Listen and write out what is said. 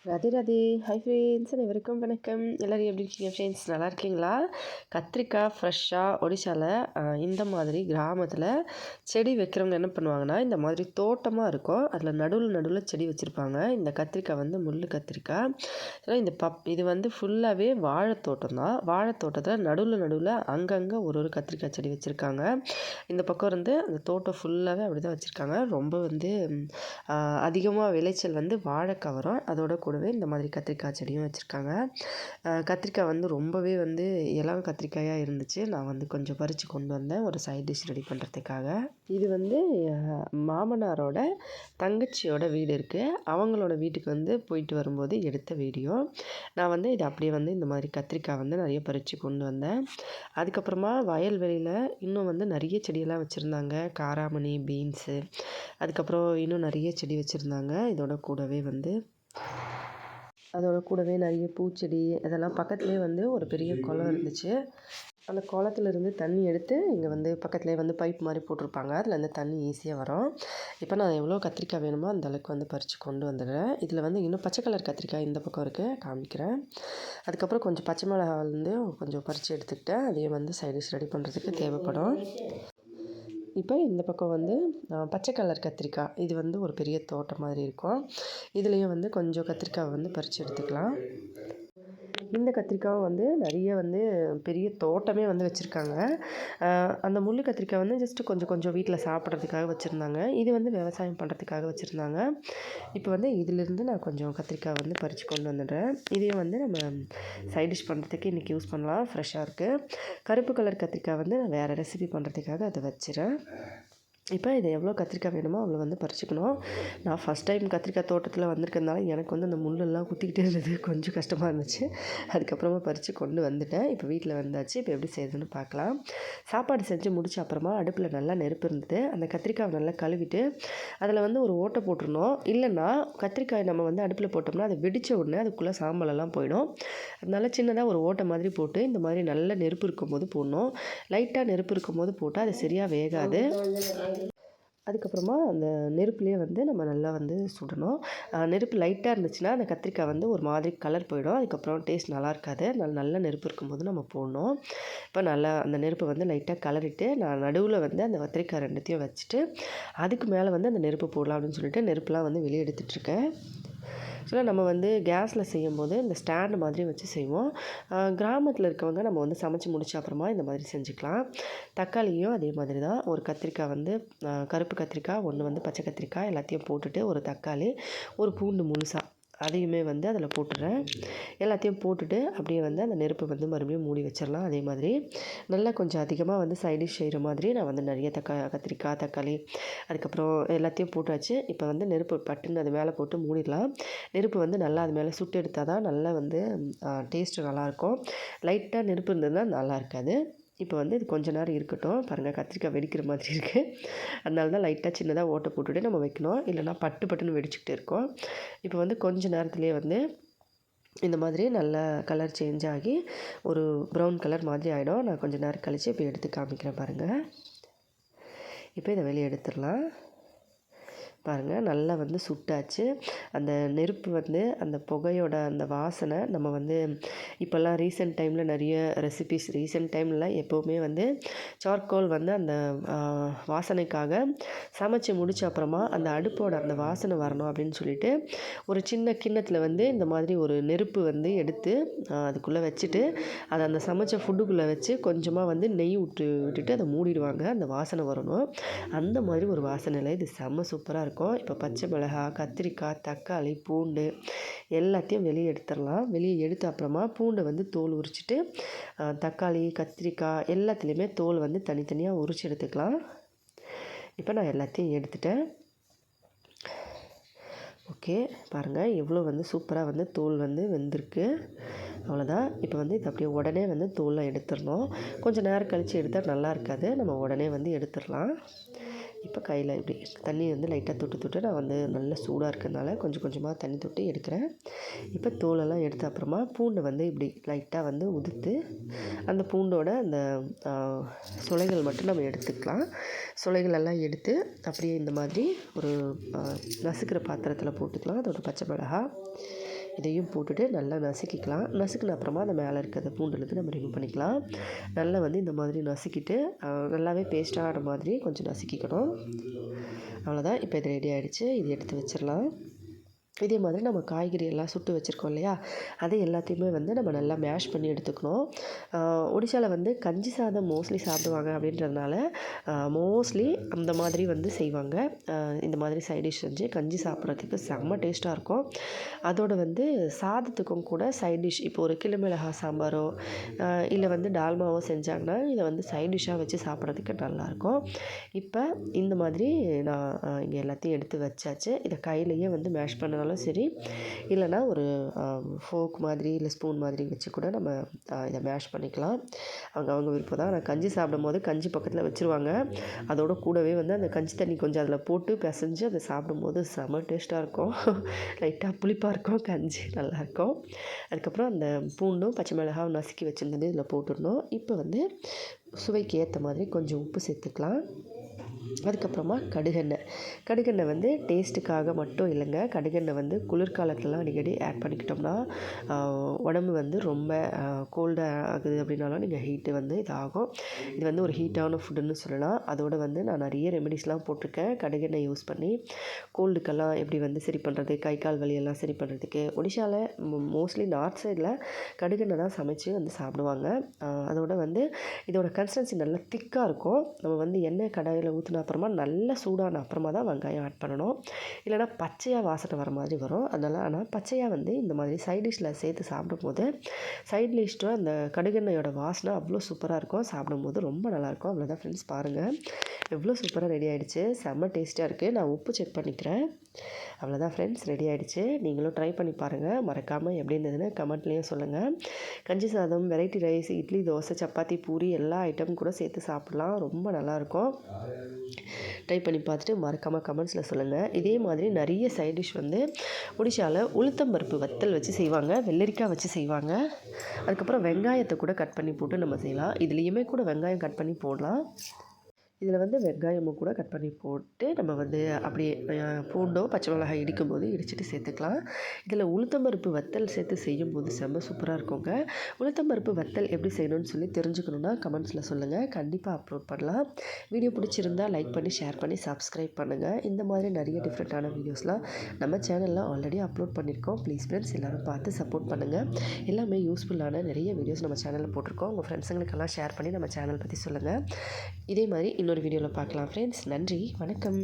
Radhe Radhe. Hi friends, அனைவருக்கும் வணக்கம். எல்லோரும் எப்படி இருக்கீங்க ஃப்ரெண்ட்ஸ்? நல்லா இருக்கீங்களா? கத்திரிக்காய் ஃப்ரெஷ்ஷாக ஒடிசாவில் இந்த மாதிரி கிராமத்தில் செடி வைக்கிறவங்க என்ன பண்ணுவாங்கன்னா, இந்த மாதிரி தோட்டமாக இருக்கும். அதில் நடுவில் செடி வச்சுருப்பாங்க. இந்த கத்திரிக்காய் வந்து முள் கத்திரிக்காய். இது வந்து ஃபுல்லாகவே வாழைத்தோட்டம் தான். வாழைத்தோட்டத்தில் நடுவில் அங்கங்கே ஒரு கத்திரிக்காய் செடி வச்சுருக்காங்க. இந்த பக்கம் இருந்து அந்த தோட்டம் ஃபுல்லாகவே அப்படி தான் வச்சுருக்காங்க. ரொம்ப வந்து அதிகமாக விளைச்சல் வந்து வாழைக்காய் வரும். அதோட கூடவே இந்த மாதிரி கத்திரிக்காய் செடியும் வச்சுருக்காங்க. கத்திரிக்காய் வந்து ரொம்பவே வந்து இளம் கத்திரிக்காயாக இருந்துச்சு. நான் வந்து கொஞ்சம் பறித்து கொண்டு வந்தேன் ஒரு சைட் டிஷ் ரெடி பண்ணுறதுக்காக. இது வந்து மாமனாரோட தங்கச்சியோட வீடு இருக்குது. அவங்களோட வீட்டுக்கு வந்து போயிட்டு வரும்போது எடுத்த வீடியோ. நான் வந்து இது அப்படியே வந்து இந்த மாதிரி கத்திரிக்காய் வந்து நிறைய பறித்து கொண்டு வந்தேன். அதுக்கப்புறமா வயல்வெளியில் இன்னும் வந்து நிறைய செடியெல்லாம் வச்சுருந்தாங்க. காராமணி, பீன்ஸு, அதுக்கப்புறம் இன்னும் நிறைய செடி வச்சுருந்தாங்க. அதோட கூடவே நிறைய பூச்செடி இதெல்லாம் பக்கத்துலேயே வந்து ஒரு பெரிய குளம் இருந்துச்சு. அந்த குளத்துலேருந்து தண்ணி எடுத்து இங்கே வந்து பக்கத்துலேயே வந்து பைப் மாதிரி போட்டிருப்பாங்க. அதில் வந்து தண்ணி ஈஸியாக வரும். இப்போ நான் எவ்வளோ கத்திரிக்காய் வேணுமோ அந்தளவுக்கு வந்து பறித்து கொண்டு வந்துடுறேன். இதில் வந்து இன்னும் பச்சை கலர் கத்திரிக்காய் இந்த பக்கம் இருக்குது, காமிக்கிறேன். அதுக்கப்புறம் கொஞ்சம் பச்சை மிளகாய் கொஞ்சம் பறித்து எடுத்துக்கிட்டேன். அதையும் வந்து சைடிஷ் ரெடி பண்ணுறதுக்கு தேவைப்படும். இப்போ இந்த பக்கம் வந்து பச்சை கலர் கத்திரிக்காய். இது வந்து ஒரு பெரிய தோட்டம் மாதிரி இருக்கும். இதுலேயும் வந்து கொஞ்சம் கத்திரிக்காய் வந்து பறித்து எடுத்துக்கலாம். இந்த கத்திரிக்காயும் வந்து நிறைய வந்து பெரிய தோட்டமே வந்து வச்சுருக்காங்க. அந்த முள் கத்திரிக்காய் வந்து ஜஸ்ட்டு கொஞ்சம் வீட்டில் சாப்பிட்றதுக்காக வச்சுருந்தாங்க. இது வந்து விவசாயம் பண்ணுறதுக்காக வச்சுருந்தாங்க. இப்போ வந்து இதிலேருந்து நான் கொஞ்சம் கத்திரிக்காய் வந்து பறித்து கொண்டு வந்துடுறேன். இதையும் வந்து நம்ம சைட் டிஷ் பண்ணுறதுக்கு இன்றைக்கி யூஸ் பண்ணலாம். ஃப்ரெஷ்ஷாக இருக்குது. கருப்பு கலர் கத்திரிக்காய் வந்து நான் வேறு ரெசிபி பண்ணுறதுக்காக அதை வச்சுறேன். இப்போ இதை எவ்வளோ கத்திரிக்காய் வேணுமோ அவ்வளோ வந்து பறிச்சுக்கணும். நான் ஃபஸ்ட் டைம் கத்திரிக்காய் தோட்டத்தில் வந்திருக்கிறதுனால எனக்கு வந்து அந்த முள்ளெல்லாம் குத்திக்கிட்டே இருந்தது, கொஞ்சம் கஷ்டமாக இருந்துச்சு. அதுக்கப்புறமா பறித்து கொண்டு வந்துட்டேன். இப்போ வீட்டில் வந்தாச்சு. இப்போ எப்படி செய்யுதுன்னு பார்க்கலாம். சாப்பாடு செஞ்சு முடிச்ச அப்புறமா அடுப்பில் நல்லா நெருப்பு இருந்தது. அந்த கத்திரிக்காயை நல்லா கழுவிட்டு அதில் வந்து ஒரு ஓட்டை போட்டுருணும். இல்லைன்னா கத்திரிக்காய் நம்ம வந்து அடுப்பில் போட்டோம்னா அதை வெடித்த உடனே அதுக்குள்ளே சாம்பலெல்லாம் போயிடும். அதனால சின்னதாக ஒரு ஓட்டை மாதிரி போட்டு இந்த மாதிரி நல்ல நெருப்பு இருக்கும்போது போடணும். லைட்டாக நெருப்பு இருக்கும்போது போட்டால் அது சரியாக வேகாது. அதுக்கப்புறமா அந்த நெருப்புலேயே வந்து நம்ம நல்லா வந்து சுடணும். நெருப்பு லைட்டாக இருந்துச்சுன்னா அந்த கத்திரிக்காய் வந்து ஒரு மாதிரி கலர் போயிடும். அதுக்கப்புறம் டேஸ்ட் நல்லா இருக்காது. நல்ல நெருப்பு இருக்கும்போது நம்ம போடணும். இப்போ நல்லா அந்த நெருப்பை வந்து லைட்டாக கலரிட்டு நான் நடுவில் வந்து அந்த கத்திரிக்காய் ரெண்டுத்தையும் வச்சுட்டு அதுக்கு மேலே வந்து அந்த நெருப்பு போடலாம் அப்படின்னு சொல்லிட்டு நெருப்புலாம் வந்து வெளியே எடுத்துகிட்ருக்கேன். ஆக்சுவலாக நம்ம வந்து கேஸில் செய்யும்போது இந்த ஸ்டாண்டு மாதிரி வச்சு செய்வோம். கிராமத்தில் இருக்கவங்க நம்ம வந்து சமைச்சு முடிச்ச அப்புறமா இந்த மாதிரி செஞ்சுக்கலாம். தக்காளியும் அதே மாதிரி தான். ஒரு கத்திரிக்காய் வந்து கருப்பு கத்திரிக்காய், ஒன்று வந்து பச்சை கத்திரிக்காய் எல்லாத்தையும் போட்டுட்டு ஒரு தக்காளி, ஒரு பூண்டு முழுசாக அதையுமே வந்து அதில் போட்டுடுறேன். எல்லாத்தையும் போட்டுட்டு அப்படியே வந்து அந்த நெருப்பை வந்து மறுபடியும் மூடி வச்சிடலாம். அதே மாதிரி நல்லா கொஞ்சம் அதிகமாக வந்து சைடிஷ் செய்கிற மாதிரி நான் வந்து நிறைய கத்திரிக்காய், தக்காளி அதுக்கப்புறம் எல்லாத்தையும் போட்டாச்சு. இப்போ வந்து நெருப்பு பட்டுன்னு அது மேலே போட்டு மூடிடலாம். நெருப்பு வந்து நல்லா அது மேலே சுட்டு எடுத்தால் தான் நல்லா வந்து டேஸ்ட்டு நல்லாயிருக்கும். லைட்டாக நெருப்பு இருந்ததுன்னா நல்லா இருக்காது. இப்போ வந்து இது கொஞ்ச நேரம் இருக்கட்டும். பாருங்கள், கத்திரிக்காய் வெடிக்கிற மாதிரி இருக்குது. அதனால தான் லைட்டாக சின்னதாக ஓட்டை போட்டுவிட்டு நம்ம வைக்கணும். இல்லைனா பட்டுன்னு வெடிச்சுக்கிட்டே இருக்கும். இப்போ வந்து கொஞ்ச நேரத்துலேயே வந்து இந்த மாதிரி நல்லா கலர் சேஞ்ச் ஆகி ஒரு ப்ரௌன் கலர் மாதிரி ஆகிடும். நான் கொஞ்சம் நேரம் கழித்து இப்போ எடுத்து காமிக்கிறேன் பாருங்கள். இப்போ இதை வெளியே எடுத்துடலாம். பாருங்கள், நல்லா வந்து சுட்டாச்சு. அந்த நெருப்பு வந்து அந்த புகையோட அந்த வாசனை நம்ம வந்து இப்போல்லாம் ரீசெண்ட் டைமில் நிறைய ரெசிபிஸ் ரீசெண்ட் டைமில் எப்போவுமே வந்து சார்கோல் வந்து அந்த வாசனைக்காக சமைச்சு முடிச்ச அப்புறமா அந்த அடுப்போட அந்த வாசனை வரணும் அப்படின்னு சொல்லிட்டு ஒரு சின்ன கிண்ணத்தில் வந்து இந்த மாதிரி ஒரு நெருப்பு வந்து எடுத்து அதுக்குள்ளே வச்சுட்டு அதை அந்த சமைச்ச ஃபுட்டுக்குள்ளே வச்சு கொஞ்சமாக வந்து நெய் விட்டுட்டு அதை மூடிடுவாங்க. அந்த வாசனை வரணும். அந்த மாதிரி ஒரு வாசனையில் இது செம்ம சூப்பராக இருக்கும். இப்போ பச்சை மிளகாய், கத்திரிக்காய், தக்காளி, பூண்டு எல்லாத்தையும் வெளியே எடுத்துடலாம். வெளியே எடுத்த அப்புறமா பூண்டை வந்து தோல் உரிச்சிட்டு தக்காளி, கத்திரிக்காய் எல்லாத்துலேயுமே தோல் வந்து தனித்தனியாக உரிச்சு எடுத்துக்கலாம். இப்போ நான் எல்லாத்தையும் எடுத்துட்டேன். ஓகே, பாருங்கள் எவ்வளோ வந்து சூப்பராக வந்து தோல் வந்து வெந்திருக்கு. அவ்வளோதான். இப்போ வந்து இது அப்படியே உடனே வந்து தோலை எடுத்துடணும். கொஞ்சம் நேரம் கழித்து எடுத்தால் நல்லா இருக்காது. நம்ம உடனே வந்து எடுத்துடலாம். இப்போ கையில் இப்படி தண்ணி வந்து லைட்டாக தொட்டு நான் வந்து நல்ல சூடாக இருக்கிறதுனால கொஞ்சமாக தண்ணி தொட்டு எடுக்கிறேன். இப்போ தோலெல்லாம் எடுத்த அப்புறமா பூண்டை வந்து இப்படி லைட்டாக வந்து உதுத்து அந்த பூண்டோட அந்த சுளைகள் மட்டும் நம்ம எடுத்துக்கலாம். சுளைகளெல்லாம் எடுத்து அப்படியே இந்த மாதிரி ஒரு நசுக்கிற பாத்திரத்தில் போட்டுக்கலாம். அதோட பச்சை மிளகாய் இதையும் போட்டுட்டு நல்லா நசுக்கிக்கலாம். நசுக்கின அப்புறமா அந்த மேலே இருக்கிற பூண்டுலேருந்து நம்ம ரிமூவ் பண்ணிக்கலாம். நல்லா வந்து இந்த மாதிரி நசுக்கிட்டு நல்லாவே பேஸ்ட்டான மாதிரி கொஞ்சம் நசுக்கிக்கணும். அவ்வளோதான். இப்போ இது ரெடி ஆகிடுச்சு. இது எடுத்து வச்சிடலாம். இதே மாதிரி நம்ம காய்கறி எல்லாம் சுட்டு வச்சுருக்கோம் இல்லையா, அதை எல்லாத்தையுமே வந்து நம்ம நல்லா மேஷ் பண்ணி எடுத்துக்கணும். ஒடிஷாவில் வந்து கஞ்சி சாதம் மோஸ்ட்லி சாப்பிடுவாங்க அப்படின்றதுனால மோஸ்ட்லி அந்த மாதிரி வந்து செய்வாங்க. இந்த மாதிரி சைட் டிஷ் செஞ்சு கஞ்சி சாப்பிட்றதுக்கு செம்ம டேஸ்ட்டாக இருக்கும். அதோடு வந்து சாதத்துக்கும் கூட சைட் டிஷ் இப்போ ஒரு கிளி மிளகா சாம்பாரோ இல்லை வந்து டால்மாவோ செஞ்சாங்கன்னா இதை வந்து சைட் டிஷ்ஷாக வச்சு சாப்பிட்றதுக்கு நல்லாயிருக்கும். இப்போ இந்த மாதிரி நான் இங்கே எல்லாத்தையும் எடுத்து வச்சாச்சு. இதை கையிலையே வந்து மேஷ் பண்ண சரி, இல்லைனா ஒரு ஃபோக் மாதிரி இல்லை ஸ்பூன் மாதிரி வச்சு கூட நம்ம இதை மேஷ் பண்ணிக்கலாம். அவங்க விருப்பம் தான். நான் கஞ்சி சாப்பிடும்போது கஞ்சி பக்கத்தில் வச்சுருவாங்க. அதோட கூடவே வந்து அந்த கஞ்சி தண்ணி கொஞ்சம் அதில் போட்டு பிசைஞ்சு அதை சாப்பிடும்போது செம டேஸ்ட்டாக இருக்கும். லைட்டாக புளிப்பாக இருக்கும், கஞ்சி நல்லாயிருக்கும். அதுக்கப்புறம் அந்த பூண்டும் பச்சை மிளகாவும் நசுக்கி வச்சுருந்தது இதில் போட்டுடணும். இப்போ வந்து சுவைக்கு ஏற்ற மாதிரி கொஞ்சம் உப்பு சேர்த்துக்கலாம். அதுக்கப்புறமா கடுகெண்ணெய் வந்து டேஸ்ட்டுக்காக மட்டும் இல்லைங்க. கடுகெண்ணெய் வந்து குளிர்காலத்துலலாம் அடிக்கடி ஆட் பண்ணிக்கிட்டோம்னா உடம்பு வந்து ரொம்ப கோல்டு ஆகுது அப்படின்னாலும் நீங்கள் ஹீட்டு வந்து இதாகும். இது வந்து ஒரு ஹீட்டான ஃபுட்டுன்னு சொல்லலாம். அதோடு வந்து நான் நிறைய ரெமெடிஸ்லாம் போட்டிருக்கேன் கடுகெண்ணெய் யூஸ் பண்ணி. கோல்டுக்கெல்லாம் எப்படி வந்து சரி பண்ணுறது, கை கால் வலியெல்லாம் சரி பண்ணுறதுக்கு. ஒடிஷாவில் மோஸ்ட்லி நார்த் சைடில் கடுகெண்ணெய் தான் சமைச்சு வந்து சாப்பிடுவாங்க. அதோட வந்து இதோட கன்சிஸ்டன்சி நல்லா திக்காக இருக்கும். நம்ம வந்து எண்ணெய் கடாயில் ஊற்றின அப்புறமா நல்லா சூடான அப்புறமா தான் வெங்காயம் ஆட் பண்ணணும். இல்லைனா பச்சையாக வாசனை வர மாதிரி வரும். அதனால் ஆனால் பச்சையாக வந்து இந்த மாதிரி சைட் டிஷ்ஷில் சேர்த்து சாப்பிடும்போது சைட் டிஷ்ஷில் அந்த கடுகெண்ணெயோட வாசனை அவ்வளோ சூப்பராக இருக்கும். சாப்பிடும்போது ரொம்ப நல்லாயிருக்கும். அவ்வளோதான் ஃப்ரெண்ட்ஸ், பாருங்கள் எவ்வளோ சூப்பராக ரெடி ஆகிடுச்சு. செம்ம டேஸ்ட்டாக இருக்குது. நான் உப்பு செக் பண்ணிக்கிறேன். அவ்வளோதான் ஃப்ரெண்ட்ஸ், ரெடி ஆகிடுச்சு. நீங்களும் ட்ரை பண்ணி பாருங்கள். மறக்காமல் எப்படி இருந்ததுன்னு கமெண்ட்லேயும் சொல்லுங்கள். கஞ்சி சாதம், வெரைட்டி ரைஸ், இட்லி, தோசை, சப்பாத்தி, பூரி எல்லா ஐட்டம் கூட சேர்த்து சாப்பிட்லாம். ரொம்ப நல்லாயிருக்கும். ட்ரை பண்ணி பார்த்துட்டு மறக்காமல் கமெண்ட்ஸில் சொல்லுங்கள். இதே மாதிரி நிறைய சைட் டிஷ் வந்து ஒடிஷாவில் உளுத்தம்பருப்பு வத்தல் வச்சு செய்வாங்க, வெள்ளரிக்காய் வச்சு செய்வாங்க. அதுக்கப்புறம் வெங்காயத்தை கூட கட் பண்ணி போட்டு நம்ம செய்யலாம். இதுலேயுமே கூட வெங்காயம் கட் பண்ணி போடலாம். இதில் வந்து வெங்காயமும் கூட கட் பண்ணி போட்டு நம்ம வந்து அப்படியே பூண்டோ பச்சை மிளகாய் இடிக்கும்போது இடிச்சிட்டு சேர்த்துக்கலாம். இதில் உளுத்தம்பருப்பு வத்தல் சேர்த்து செய்யும்போது செம்ம சூப்பராக இருக்குங்க. உளுத்தம்பருப்பு வத்தல் எப்படி செய்யணும்னு சொல்லி தெரிஞ்சுக்கணுன்னா கமெண்ட்ஸில் சொல்லுங்கள். கண்டிப்பாக அப்லோட் பண்ணலாம். வீடியோ பிடிச்சிருந்தால் லைக் பண்ணி ஷேர் பண்ணி சப்ஸ்கிரைப் பண்ணுங்கள். இந்த மாதிரி நிறைய டிஃப்ரெண்ட்டான வீடியோஸ்லாம் நம்ம சேனலில் ஆல்ரெடி அப்லோட் பண்ணியிருக்கோம். ப்ளீஸ் ஃப்ரெண்ட்ஸ் எல்லோரும் பார்த்து சப்போர்ட் பண்ணுங்கள். எல்லாமே யூஸ்ஃபுல்லான நிறைய வீடியோஸ் நம்ம சேனலில் போட்டிருக்கோம். உங்கள் ஃப்ரெண்ட்ஸுங்களுக்கெல்லாம் ஷேர் பண்ணி நம்ம சேனல் பற்றி சொல்லுங்கள். இதே மாதிரி இன்னொரு வீடியோவில் பார்க்கலாம் ஃப்ரெண்ட்ஸ். நன்றி, வணக்கம்.